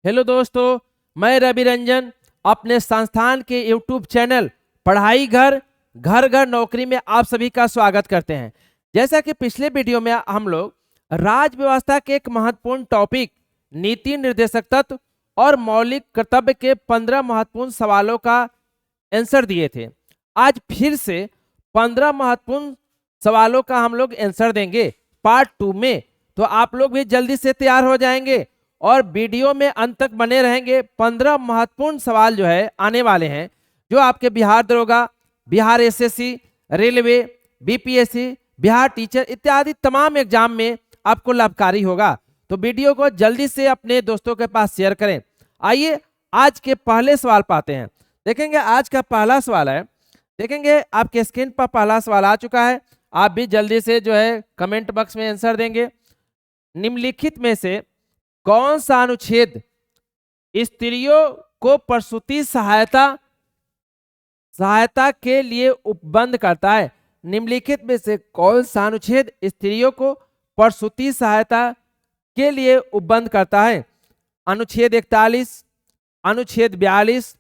Hello दोस्तों, मैं रवि रंजन अपने संस्थान के यूट्यूब चैनल पढ़ाई घर घर घर नौकरी में आप सभी का स्वागत करते हैं। जैसा कि पिछले वीडियो में हम लोग राज्य व्यवस्था के एक महत्वपूर्ण टॉपिक नीति निर्देशक तत्व और मौलिक कर्तव्य के 15 महत्वपूर्ण सवालों का आंसर दिए थे। आज फिर से 15 महत्वपूर्ण सवालों का हम लोग आंसर देंगे पार्ट 2 में। तो आप लोग भी जल्दी से तैयार हो जाएंगे और वीडियो में अंत तक बने रहेंगे। 15 महत्वपूर्ण सवाल जो है आने वाले हैं, जो आपके बिहार दरोगा, Bihar SSC, railway, BPSC, Bihar teacher इत्यादि तमाम एग्जाम में आपको लाभकारी होगा। तो वीडियो को जल्दी से अपने दोस्तों के पास शेयर करें। आइए आज के पहले सवाल पाते हैं। देखेंगे आज का पहला सवाल है, देखेंगे आपके स्क्रीन पर पहला सवाल आ चुका है। आप भी जल्दी से जो है कमेंट बॉक्स में आंसर देंगे। निम्नलिखित में से कौन सा अनुच्छेद स्त्रियों को प्रसूति सहायता के लिए उपबंध करता है? निम्नलिखित में से कौन सा अनुच्छेद स्त्रियों को प्रसूति सहायता के लिए उपबंध करता है? अनुच्छेद 41, अनुच्छेद 42,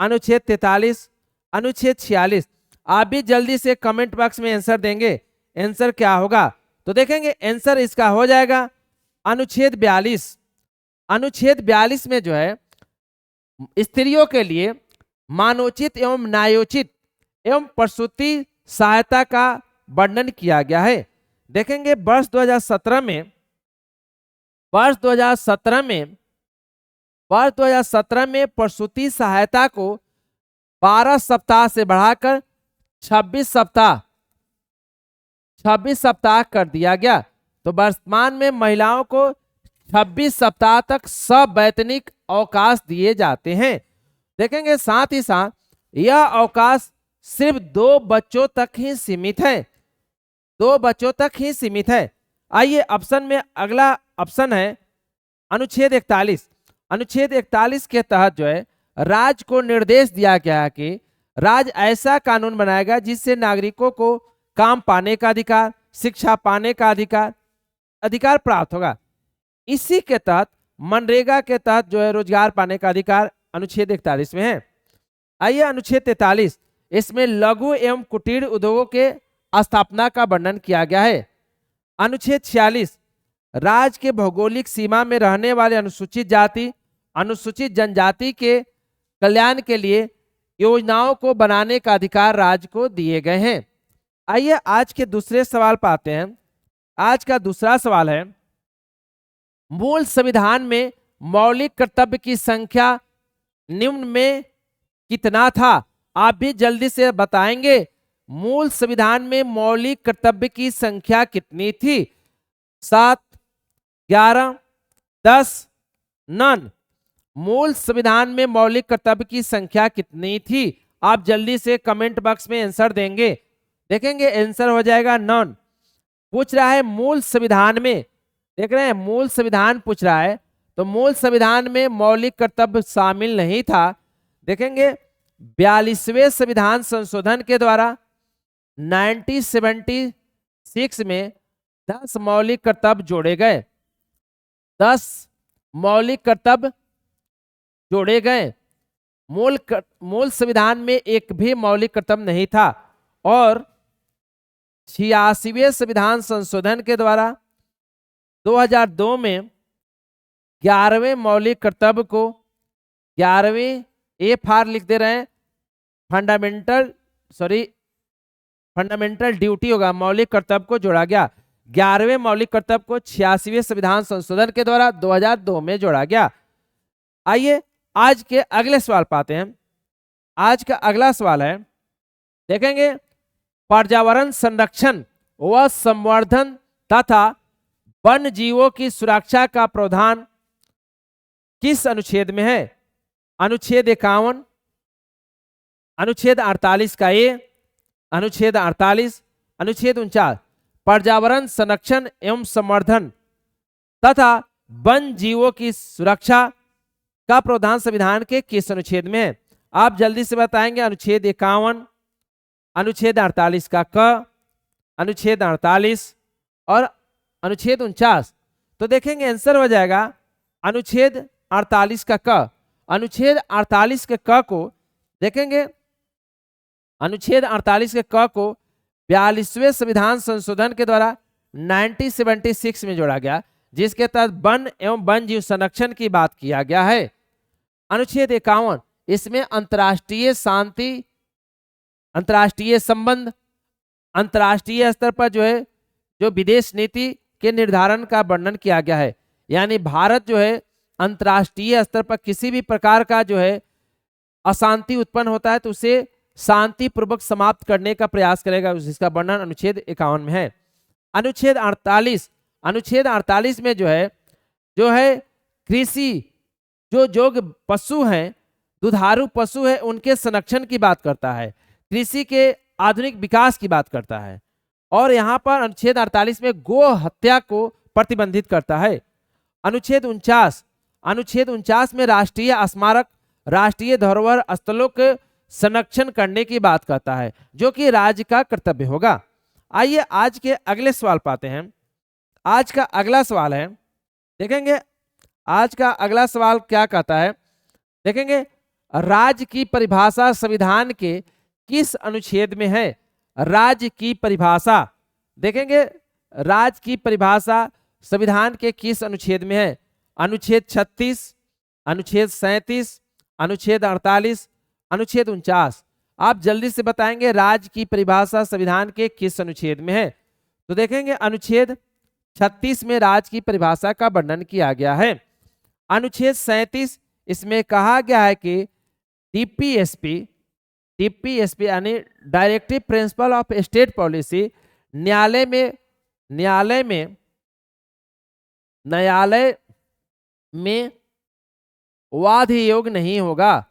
अनुच्छेद 43, अनुच्छेद 46। आप भी जल्दी से कमेंट बॉक्स में आंसर देंगे। आंसर क्या होगा? तो देखेंगे आंसर इसका हो जाएगा अनुच्छेद 42। अनुच्छेद 42 में जो है स्त्रियों के लिए मानोचित एवं न्यायोचित एवं प्रसूति सहायता का वर्णन किया गया है। देखेंगे वर्ष 2017 में प्रसूति सहायता को 12 सप्ताह से बढ़ाकर 26 सप्ताह कर दिया गया। तो वर्तमान में महिलाओं को 26 सप्ताह तक सवैतनिक अवकाश दिए जाते हैं। देखेंगे साथ ही साथ यह अवकाश सिर्फ 2 बच्चों तक ही सीमित है। 2 बच्चों तक ही सीमित है। आइए ऑप्शन में अगला ऑप्शन है अनुच्छेद 41। अनुच्छेद 41 के तहत जो है राज्य को निर्देश दिया गया है कि राज्य ऐसा कानून बनाएगा जिससे नागरिकों को काम पाने का अधिकार, शिक्षा पाने का अधिकार प्राप्त होगा। इसी के तहत मनरेगा के तहत जो है रोजगार पाने का अधिकार अनुच्छेद 41 में है। आइए अनुच्छेद 43, इसमें लघु एवं कुटीर उद्योगों के स्थापना का वर्णन किया गया है। अनुच्छेद 46, राज्य के भौगोलिक सीमा में रहने वाले अनुसूचित जाति, अनुसूचित जनजाति के कल्याण के लिए योजनाओं को बनाने का अधिकार राज्य को दिए गए हैं। आइए आज के दूसरे सवाल पाते हैं। आज का दूसरा सवाल है, मूल संविधान में मौलिक कर्तव्य की संख्या निम्न में कितना था? आप भी जल्दी से बताएंगे मूल संविधान में मौलिक कर्तव्य की संख्या कितनी थी? 7, 11, 10, नन। मूल संविधान में मौलिक कर्तव्य की संख्या कितनी थी? आप जल्दी से कमेंट बॉक्स में आंसर देंगे। देखेंगे आंसर हो जाएगा नन। पूछ रहा है मूल संविधान में, देख रहे हैं मूल संविधान पूछ रहा है, तो मूल संविधान में मौलिक कर्तव्य शामिल नहीं था। देखेंगे 42वें संविधान संशोधन के द्वारा 1976 में 10 मौलिक कर्तव्य जोड़े गए। 10 मौलिक कर्तव्य जोड़े गए। मूल संविधान में एक भी मौलिक कर्तव्य नहीं था। और 86वें संविधान संशोधन के द्वारा 2002 में 11वें मौलिक कर्तव्य को 11वें FR लिख दे रहे हैं, फंडामेंटल ड्यूटी होगा, मौलिक कर्तव्य को जोड़ा गया। 11वें मौलिक कर्तव्य को 86वें संविधान संशोधन के द्वारा 2002 में जोड़ा गया। आइए आज के अगले सवाल पाते हैं। आज का अगला सवाल है, देखेंगे पर्यावरण संरक्षण व संवर्धन तथा वन्य जीवों की सुरक्षा का प्रावधान किस अनुच्छेद में है? अनुच्छेद 51, अनुच्छेद 48 का ए, अनुच्छेद 48, अनुच्छेद 49। पर्यावरण संरक्षण एवं संवर्धन तथा वन्य जीवों की सुरक्षा का प्रावधान संविधान के किस अनुच्छेद में है? आप जल्दी से बताएंगे। अनुच्छेद 51, अनुच्छेद 48 का क, अनुच्छेद 48 और अनुच्छेद 49। तो देखेंगे आंसर हो जाएगा अनुच्छेद 48 का क, अनुच्छेद 48 के क को देखेंगे, अनुच्छेद 48 के क को 42वें संविधान संशोधन के द्वारा 1976 में जोड़ा गया, जिसके तहत वन एवं वन जीव संरक्षण की बात किया गया है। अनुच्छेद 51, इसमें अंतर्राष्ट्रीय शांति, अंतर्राष्ट्रीय संबंध, अंतर्राष्ट्रीय स्तर पर जो है जो विदेश नीति के निर्धारण का वर्णन किया गया है। यानी भारत जो है अंतर्राष्ट्रीय स्तर पर किसी भी प्रकार का जो है अशांति उत्पन्न होता है तो उसे शांति पूर्वक समाप्त करने का प्रयास करेगा, जिसका वर्णन अनुच्छेद 51 में है। अनुच्छेद 48, अनुच्छेद 48 में जो है कृषि, जो पशु हैं, दुधारू पशु है, उनके संरक्षण की बात करता है, कृषि के आधुनिक विकास की बात करता है। और यहाँ पर अनुच्छेद 48 में गो हत्या को प्रतिबंधित करता है। अनुच्छेद 49, अनुच्छेद 49 में राष्ट्रीय स्मारक, राष्ट्रीय धरोहर स्थलों के संरक्षण करने की बात करता है, जो कि राज्य का कर्तव्य होगा। आइए आज के अगले सवाल पाते हैं। आज का अगला सवाल है, देखेंगे आज का अगला सवाल क्या कहता है, देखेंगे राज्य की परिभाषा संविधान के किस अनुच्छेद में है। राज्य की परिभाषा, देखेंगे राज्य की परिभाषा संविधान के किस अनुच्छेद में है। अनुच्छेद 36, अनुच्छेद 37, अनुच्छेद 48, अनुच्छेद 49। आप जल्दी से बताएंगे राज्य की परिभाषा संविधान के किस अनुच्छेद में है। तो देखेंगे अनुच्छेद 36 में राज्य की परिभाषा का वर्णन किया गया है। अनुच्छेद 37, इसमें कहा गया है कि टीपीएसपी यानी directive principle of state policy न्यायालय में वाद योग नहीं होगा,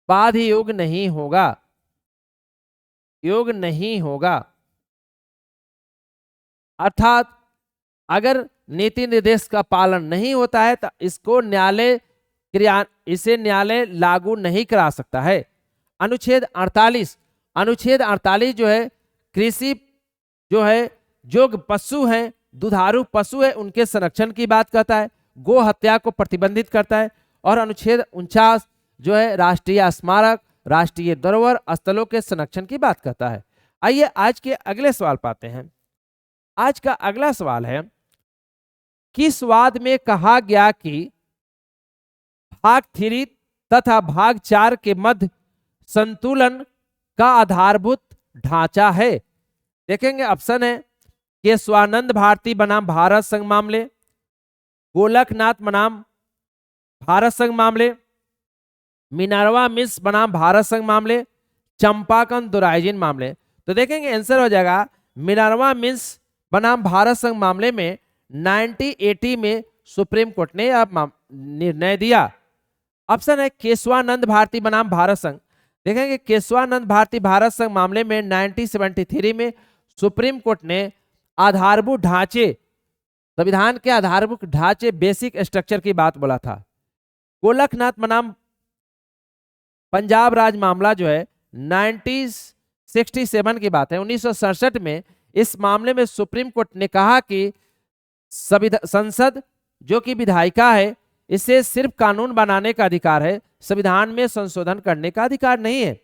वाद योग नहीं होगा, योग नहीं होगा। अर्थात अगर नीति निर्देश का पालन नहीं होता है तो इसे न्यायालय लागू नहीं करा सकता है। अनुच्छेद 48, अनुच्छेद 48 जो है कृषि जो है जो पशु हैं, दुधारू पशु है, उनके संरक्षण की बात करता है, गो हत्या को प्रतिबंधित करता है। और अनुच्छेद 49 जो है राष्ट्रीय स्मारक, राष्ट्रीय धरोहर स्थलों के संरक्षण की बात करता है। आइए आज के अगले सवाल पाते हैं। आज का अगला सवाल है, किस वाद में कहा गया कि भाग 3 तथा भाग 4 के मध्य संतुलन का आधारभूत ढांचा है। देखेंगे ऑप्शन है केशवानंद भारती बनाम भारत संघ मामले, गोलकनाथ बनाम भारत संघ मामले, मिनर्वा मिस बनाम भारत संघ मामले, चंपाकंद दोराइजिन मामले। तो देखेंगे आंसर हो जाएगा मिनर्वा मिस बनाम भारत संघ मामले में 1980 में सुप्रीम कोर्ट ने निर्णय दिया। ऑप्शन है केशवानंद भारती बनाम भारत संघ। देखेंगे केशवानंद भारती भारत संघ मामले में 1973 में सुप्रीम कोर्ट ने आधारभूत ढांचे, संविधान के आधारभूत ढांचे, बेसिक स्ट्रक्चर की बात बोला था। गोलकनाथ बनाम पंजाब राज मामला जो है 1967 की बात है। 1967 में इस मामले में सुप्रीम कोर्ट ने कहा कि संसद जो कि विधायिका है, इसे सिर्फ कानून बनाने का अधिकार है, संविधान में संशोधन करने का अधिकार नहीं है।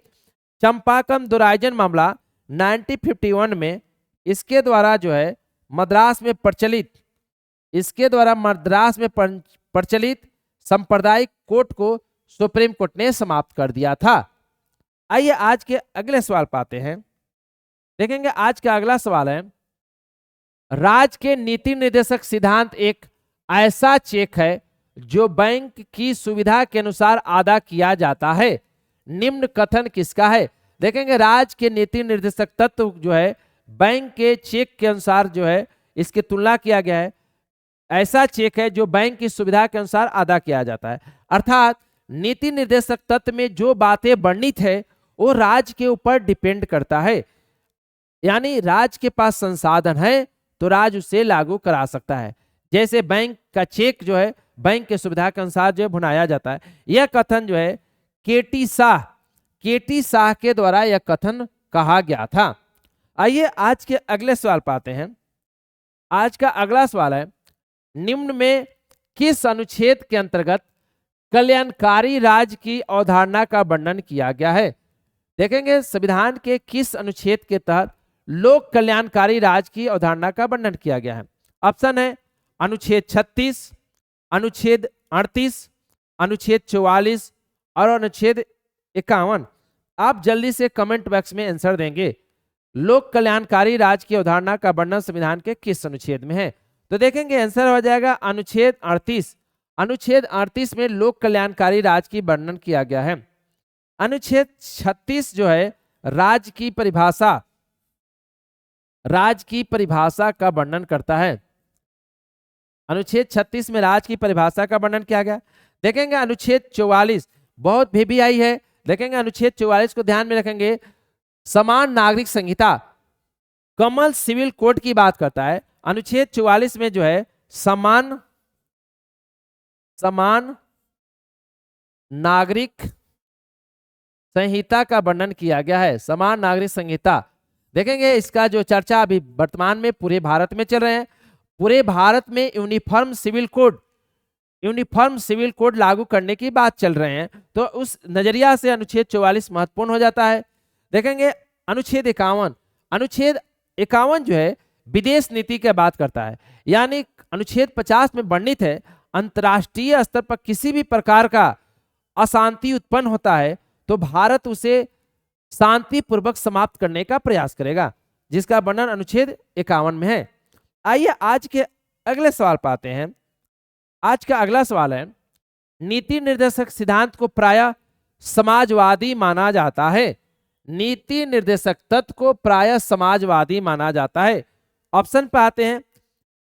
चंपाकम दोराइजन मामला 1951 में इसके द्वारा जो है मद्रास में प्रचलित सांप्रदायिक कोर्ट को सुप्रीम कोर्ट ने समाप्त कर दिया था। आइए आज के अगले सवाल पाते हैं। देखेंगे आज का अगला सवाल है, राज्य के नीति निर्देशक सिद्धांत एक ऐसा चेक है जो बैंक की सुविधा के अनुसार अदा किया जाता है, निम्न कथन किसका है। देखेंगे राज्य के नीति निर्देशक तत्व जो है बैंक के चेक के अनुसार जो है इसकी तुलना किया गया है। ऐसा चेक है जो बैंक की सुविधा के अनुसार अदा किया जाता है। अर्थात नीति निर्देशक तत्व में जो बातें वर्णित है वो राज्य के ऊपर डिपेंड करता है। यानी राज्य के पास संसाधन है तो राज्य उसे लागू करा सकता है। जैसे बैंक का चेक जो है बैंक के सुविधा के अनुसार जो है भुनाया जाता है। यह कथन जो है केटी शाह के द्वारा यह कथन कहा गया था। आइए आज के अगले सवाल पाते हैं। आज का अगला सवाल है, निम्न में किस अनुच्छेद के अंतर्गत कल्याणकारी राज्य की अवधारणा का वर्णन किया गया है। देखेंगे संविधान के किस अनुच्छेद के तहत लोक कल्याणकारी राज्य की अवधारणा का वर्णन किया गया है। ऑप्शन है अनुच्छेद 36, अनुच्छेद 38, अनुच्छेद 44 और अनुच्छेद 51। आप जल्दी से कमेंट बॉक्स में आंसर देंगे। लोक कल्याणकारी राज्य की अवधारणा का वर्णन संविधान के किस अनुच्छेद में है? तो देखेंगे आंसर हो जाएगा अनुच्छेद 38। अनुच्छेद 38 में लोक कल्याणकारी राज्य की वर्णन किया गया है। अनुच्छेद 36 जो है राज्य की परिभाषा का वर्णन करता है। अनुच्छेद 36 में राज्य की परिभाषा का वर्णन किया गया। देखेंगे अनुच्छेद 44 बहुत वीवीआई है। देखेंगे अनुच्छेद 44 को ध्यान में रखेंगे। समान नागरिक संहिता कॉमन सिविल कोड की बात करता है। अनुच्छेद 44 में जो है समान नागरिक संहिता का वर्णन किया गया है। समान नागरिक संहिता देखेंगे इसका जो चर्चा अभी वर्तमान में पूरे भारत में चल रहे हैं। पूरे भारत में यूनिफॉर्म सिविल कोड लागू करने की बात चल रहे हैं, तो उस नजरिया से अनुच्छेद 44 महत्वपूर्ण हो जाता है। देखेंगे अनुच्छेद 51 जो है विदेश नीति की बात करता है। यानी अनुच्छेद 50 में वर्णित है अंतर्राष्ट्रीय स्तर पर किसी भी प्रकार का अशांति उत्पन्न होता है तो भारत उसे शांतिपूर्वक समाप्त करने का प्रयास करेगा, जिसका वर्णन अनुच्छेद 51 में है। आइए आज के अगले सवाल पर आते हैं। आज का अगला सवाल है, नीति निर्देशक सिद्धांत को प्रायः समाजवादी माना जाता है। नीति निर्देशक तत्व को प्रायः समाजवादी माना जाता है। ऑप्शन पर आते हैं,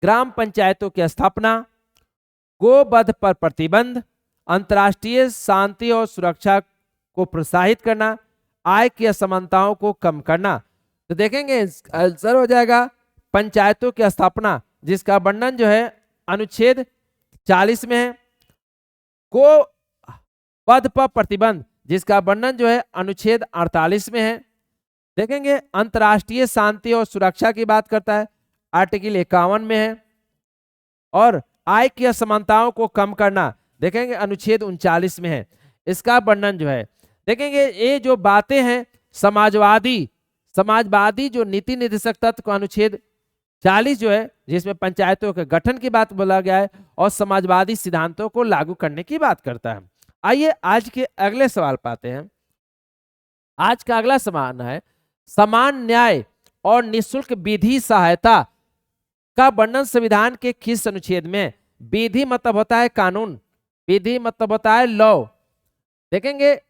ग्राम पंचायतों की स्थापना, गोवध पर प्रतिबंध, अंतर्राष्ट्रीय शांति और सुरक्षा को प्रोत्साहित करना, आय की असमानताओं को कम करना। तो देखेंगे आंसर हो जाएगा पंचायतों की स्थापना, जिसका वर्णन जो है अनुच्छेद 40 में है। गोवध पर प्रतिबंध, जिसका वर्णन जो है अनुच्छेद 48 में है। देखेंगे अंतर्राष्ट्रीय शांति और सुरक्षा की बात करता है, आर्टिकल 51 में है। और आय की असमानताओं को कम करना देखेंगे अनुच्छेद 39 में है। इसका वर्णन जो है देखेंगे ये जो बातें हैं समाजवादी जो नीति निर्देशक तत्व को अनुच्छेद 40 जो है जिसमें पंचायतों के गठन की बात बोला गया है और समाजवादी सिद्धांतों को लागू करने की बात करता है। आइए आज के अगले सवाल पाते हैं। आज का अगला सवाल है, समान न्याय और निःशुल्क विधि सहायता का वर्णन संविधान के किस अनुच्छेद में? विधि मतलब होता है कानून, विधि मतलब होता है लॉ। देखेंगे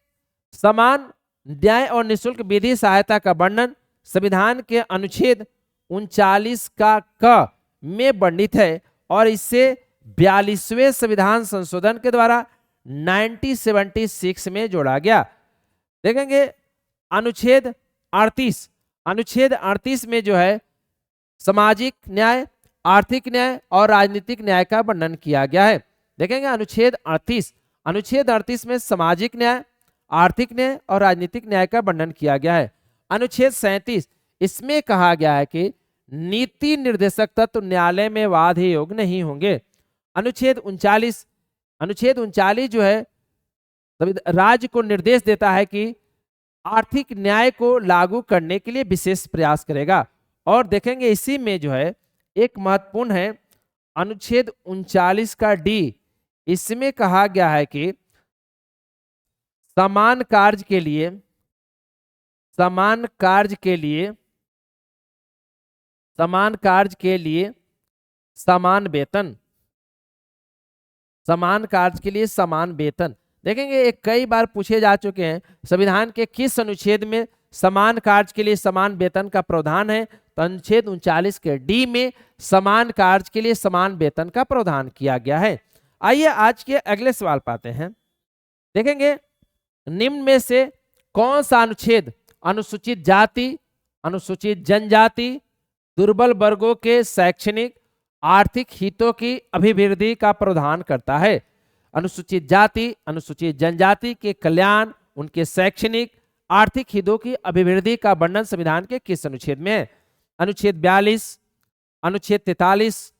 समान न्याय और निःशुल्क विधि सहायता का वर्णन संविधान के अनुच्छेद 39 का क में वर्णित है और इसे 42वें संविधान संशोधन के द्वारा 1976 में जोड़ा गया। देखेंगे अनुच्छेद 38 में जो है सामाजिक न्याय, आर्थिक न्याय और राजनीतिक न्याय का वर्णन किया गया है। देखेंगे अनुच्छेद 38 में सामाजिक न्याय, आर्थिक न्याय और राजनीतिक न्याय का वर्णन किया गया है। अनुच्छेद 37 इसमें कहा गया है कि नीति निर्देशक तत्व न्यायालय में वाद योग्य नहीं होंगे। अनुच्छेद 39 जो है राज्य को निर्देश देता है कि आर्थिक न्याय को लागू करने के लिए विशेष प्रयास करेगा। और देखेंगे इसी में जो है एक महत्वपूर्ण है अनुच्छेद 39 का डी। इसमें कहा गया है कि समान कार्य के लिए समान वेतन। देखेंगे एक कई बार पूछे जा चुके हैं, संविधान के किस अनुच्छेद में समान कार्य के लिए समान वेतन का प्रावधान है? तो अनुच्छेद 39 के डी में समान कार्य के लिए समान वेतन का प्रावधान किया गया है। आइए आज के अगले सवाल पाते हैं। देखेंगे निम्न में से कौन सा अनुच्छेद अनुसूचित जाति, अनुसूचित जनजाति, दुर्बल वर्गों के शैक्षणिक आर्थिक हितों की अभिवृद्धि का प्रावधान करता है? अनुसूचित जाति, अनुसूचित जनजाति के कल्याण, उनके शैक्षणिक आर्थिक हितों की अभिवृद्धि का वर्णन संविधान के किस अनुच्छेद में है? अनुच्छेद 42, अनुच्छेद 43,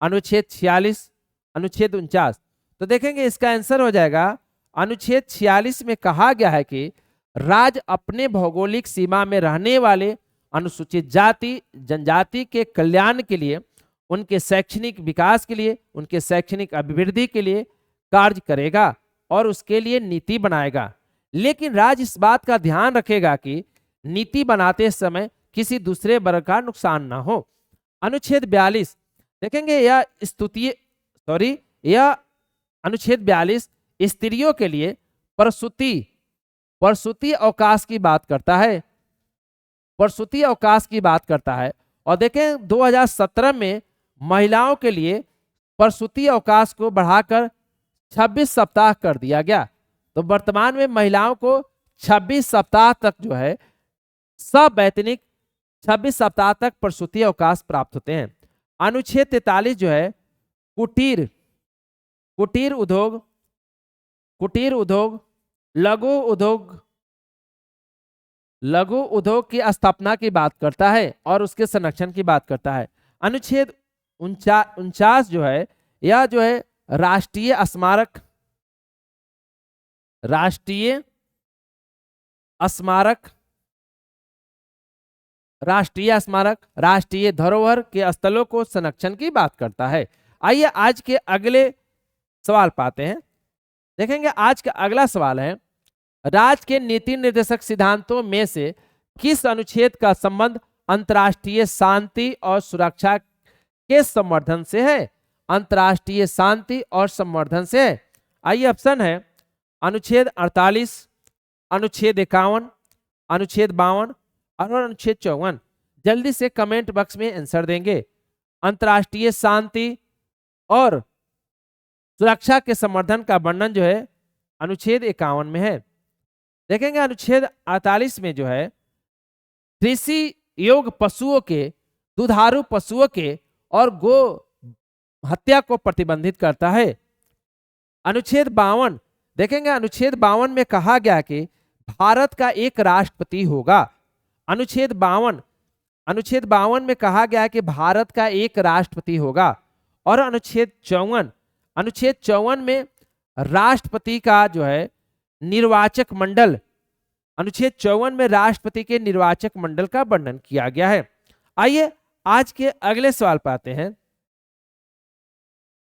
अनुच्छेद 46, अनुच्छेद 49। तो देखेंगे इसका आंसर हो जाएगा अनुच्छेद 46 में कहा गया है कि राज्य अपने भौगोलिक सीमा में रहने वाले अनुसूचित जाति जनजाति के कल्याण के लिए, उनके शैक्षणिक विकास के लिए, उनके शैक्षणिक अभिवृद्धि के लिए कार्य करेगा और उसके लिए नीति बनाएगा। लेकिन राज्य इस बात का ध्यान रखेगा कि नीति बनाते समय किसी दूसरे वर्ग का नुकसान ना हो। अनुच्छेद 42 देखेंगे, यह अनुच्छेद 42 स्त्रियों के लिए प्रसूति अवकाश की बात करता है, प्रसूति अवकाश की बात करता है। और देखें 2017 में महिलाओं के लिए प्रसूति अवकाश को बढ़ाकर 26 सप्ताह कर दिया गया। तो वर्तमान में महिलाओं को 26 सप्ताह तक जो है सवैतनिक 26 सप्ताह तक प्रसूति अवकाश प्राप्त होते हैं। अनुच्छेद 43 जो है कुटीर उद्योग, लघु उद्योग की स्थापना की बात करता है और उसके संरक्षण की बात करता है। अनुच्छेद 49 जो है, यह जो है राष्ट्रीय स्मारक, राष्ट्रीय धरोहर के स्थलों को संरक्षण की बात करता है। आइए आज के अगले सवाल पाते हैं। देखेंगे आज का अगला सवाल है, राज्य के नीति निर्देशक सिद्धांतों में से किस अनुच्छेद का संबंध अंतर्राष्ट्रीय शांति और सुरक्षा के संवर्धन से है? अंतर्राष्ट्रीय शांति और संवर्धन से है। आइए ऑप्शन है अनुच्छेद 48, अनुच्छेद 51, अनुच्छेद 52 और अनुच्छेद 54। जल्दी से कमेंट बॉक्स में आंसर देंगे। अंतर्राष्ट्रीय शांति और सुरक्षा के संवर्धन का वर्णन जो है अनुच्छेद 51 में है। देखेंगे अनुच्छेद 48 में जो है कृषि योग्य पशुओं के, दुधारू पशुओं के और गो हत्या को प्रतिबंधित करता है। अनुच्छेद 52 देखेंगे, अनुच्छेद 52 में कहा गया कि भारत का एक राष्ट्रपति होगा। अनुच्छेद 52 में कहा गया कि भारत का एक राष्ट्रपति होगा। और अनुच्छेद 54 में राष्ट्रपति का जो है निर्वाचक मंडल, अनुच्छेद 54 में राष्ट्रपति के निर्वाचक मंडल का वर्णन किया गया है। आइए आज के अगले सवाल पर आते हैं।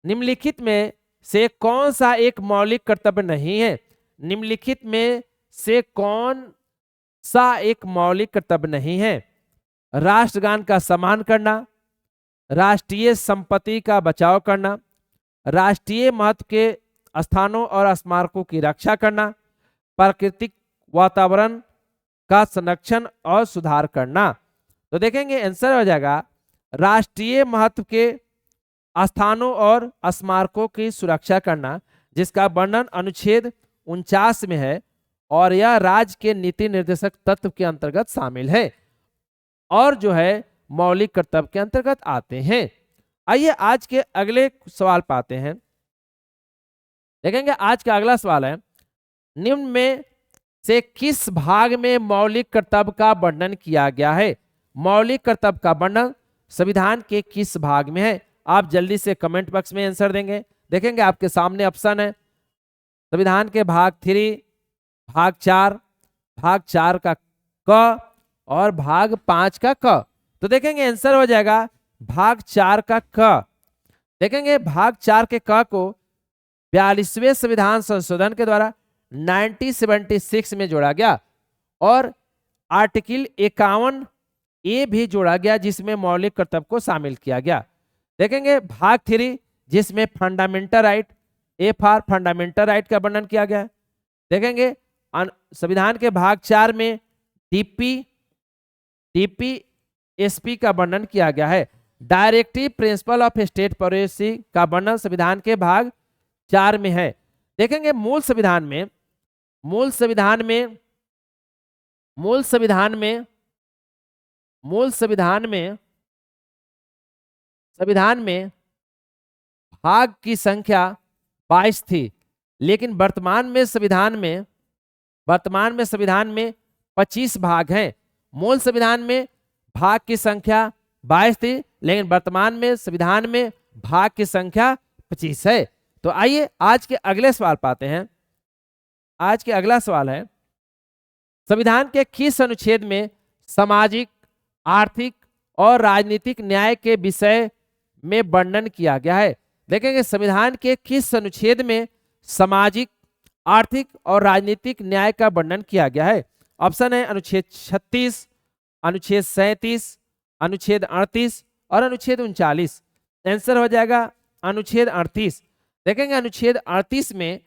निम्नलिखित में से कौन सा एक मौलिक कर्तव्य नहीं है? निम्नलिखित में से कौन सा एक मौलिक कर्तव्य नहीं है? राष्ट्रगान का सम्मान करना, राष्ट्रीय संपत्ति का बचाव करना, राष्ट्रीय महत्व के स्थानों और स्मारकों की रक्षा करना, प्राकृतिक वातावरण का संरक्षण और सुधार करना। तो देखेंगे आंसर हो जाएगा राष्ट्रीय महत्व के स्थानों और स्मारकों की सुरक्षा करना, जिसका वर्णन अनुच्छेद 49 में है और यह राज्य के नीति निर्देशक तत्व के अंतर्गत शामिल है और जो है मौलिक कर्तव्य के अंतर्गत आते हैं। आइए आज के अगले सवाल पाते हैं। देखेंगे आज का अगला सवाल है, निम्न में से किस भाग में मौलिक कर्तव्य का वर्णन किया गया है? मौलिक कर्तव्य का वर्णन संविधान के किस भाग में है? आप जल्दी से कमेंट बॉक्स में आंसर देंगे। देखेंगे आपके सामने ऑप्शन है संविधान के भाग 3, भाग 4, भाग 4 का क और भाग 5 का क। तो देखेंगे आंसर हो जाएगा भाग 4 का क। देखेंगे भाग 4 के क को 42वें संविधान संशोधन के द्वारा 1976 में जोड़ा गया और आर्टिकल 51A भी जोड़ा गया, जिसमें मौलिक कर्तव्य को शामिल किया गया। देखेंगे भाग 3 जिसमें fundamental right, A for fundamental right का वर्णन किया गया। देखेंगे संविधान के भाग 4 में डीपीएसपी का वर्णन किया गया है। Directive principle of state policy का वर्णन संविधान के भाग 4 में है। देखेंगे मूल संविधान में भाग की संख्या 22 थी, लेकिन वर्तमान में संविधान में 25 भाग हैं। मूल संविधान में भाग की संख्या 22 थी, लेकिन वर्तमान में संविधान में भाग की संख्या 25 है। तो आइए आज के अगले सवाल पाते हैं। आज के अगला सवाल है, संविधान के किस अनुच्छेद में सामाजिक, आर्थिक और राजनीतिक न्याय के विषय में वर्णन किया गया है? देखेंगे संविधान के किस अनुच्छेद में सामाजिक, आर्थिक और राजनीतिक न्याय का वर्णन किया गया है? ऑप्शन है अनुच्छेद 36, अनुच्छेद 37, अनुच्छेद 38 और अनुच्छेद 39। आंसर हो जाएगा अनुच्छेद 38। देखेंगे अनुच्छेद 38 में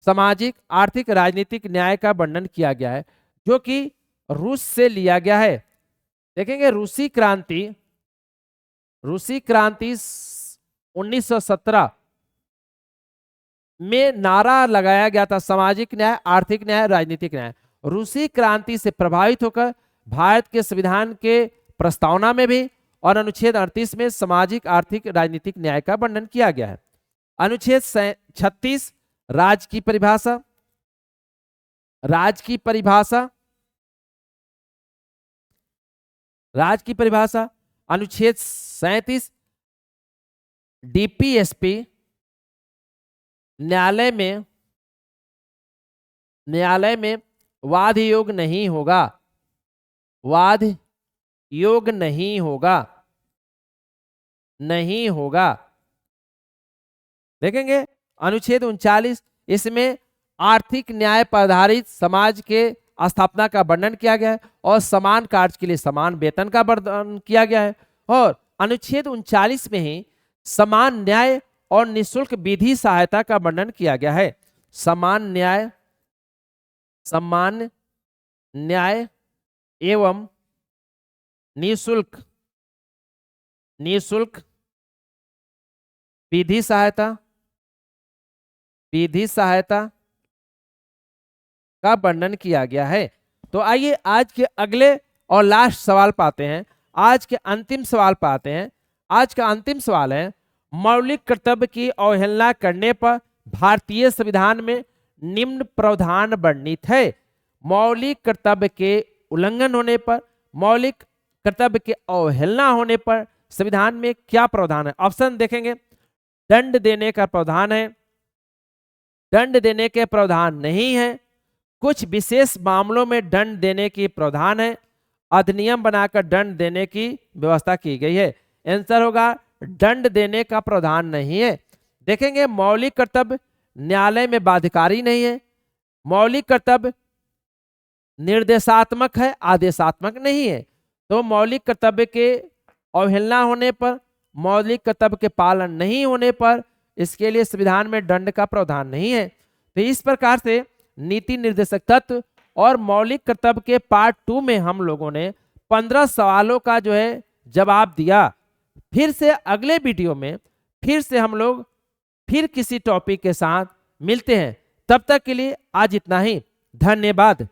सामाजिक, आर्थिक, राजनीतिक न्याय का वर्णन किया गया है, जो कि रूस से लिया गया है। देखेंगे रूसी क्रांति 1917 में नारा लगाया गया था सामाजिक न्याय, आर्थिक न्याय, राजनीतिक न्याय। रूसी क्रांति से प्रभावित होकर भारत के संविधान के प्रस्तावना में भी और अनुच्छेद 38 में सामाजिक, आर्थिक, राजनीतिक न्याय का वर्णन किया गया है। अनुच्छेद 36 राज्य की परिभाषा, राज्य की परिभाषा, राज्य की परिभाषा। अनुच्छेद 37 डीपीएसपी न्यायालय में वाद योग नहीं होगा, वाद योग नहीं होगा, नहीं होगा। देखेंगे अनुच्छेद 39, इसमें आर्थिक न्याय पर आधारित समाज के स्थापना का वर्णन किया गया है और समान कार्य के लिए समान वेतन का वर्णन किया गया है। और अनुच्छेद 39 में ही समान न्याय और निःशुल्क विधि सहायता का वर्णन किया गया है। समान न्याय, सम्मान न्याय एवं निःशुल्क विधि सहायता का वर्णन किया गया है। तो आइए आज के अगले और लास्ट सवाल पाते हैं, आज के अंतिम सवाल पाते हैं। आज का अंतिम सवाल है, मौलिक कर्तव्य की अवहेलना करने पर भारतीय संविधान में निम्न प्रावधान वर्णित है। मौलिक कर्तव्य के उल्लंघन होने पर, मौलिक कर्तव्य के अवहेलना होने पर संविधान में क्या प्रावधान है? ऑप्शन देखेंगे, दंड देने का प्रावधान है, दंड देने के प्रावधान नहीं है, कुछ विशेष मामलों में दंड देने की प्रावधान है, अधिनियम बनाकर दंड देने की व्यवस्था की गई है। आंसर होगा दंड देने का प्रावधान नहीं है। देखेंगे मौलिक कर्तव्य न्यायालय में बाध्यकारी नहीं है, मौलिक कर्तव्य निर्देशात्मक है, आदेशात्मक नहीं है। तो मौलिक कर्तव्य के अवहेलना होने पर, मौलिक कर्तव्य के पालन नहीं होने पर इसके लिए संविधान में दंड का प्रावधान नहीं है। तो इस प्रकार से नीति निर्देशक तत्व और मौलिक कर्तव्य के पार्ट 2 में हम लोगों ने 15 सवालों का जो है जवाब दिया। फिर से अगले वीडियो में फिर से हम लोग फिर किसी टॉपिक के साथ मिलते हैं। तब तक के लिए आज इतना ही। धन्यवाद।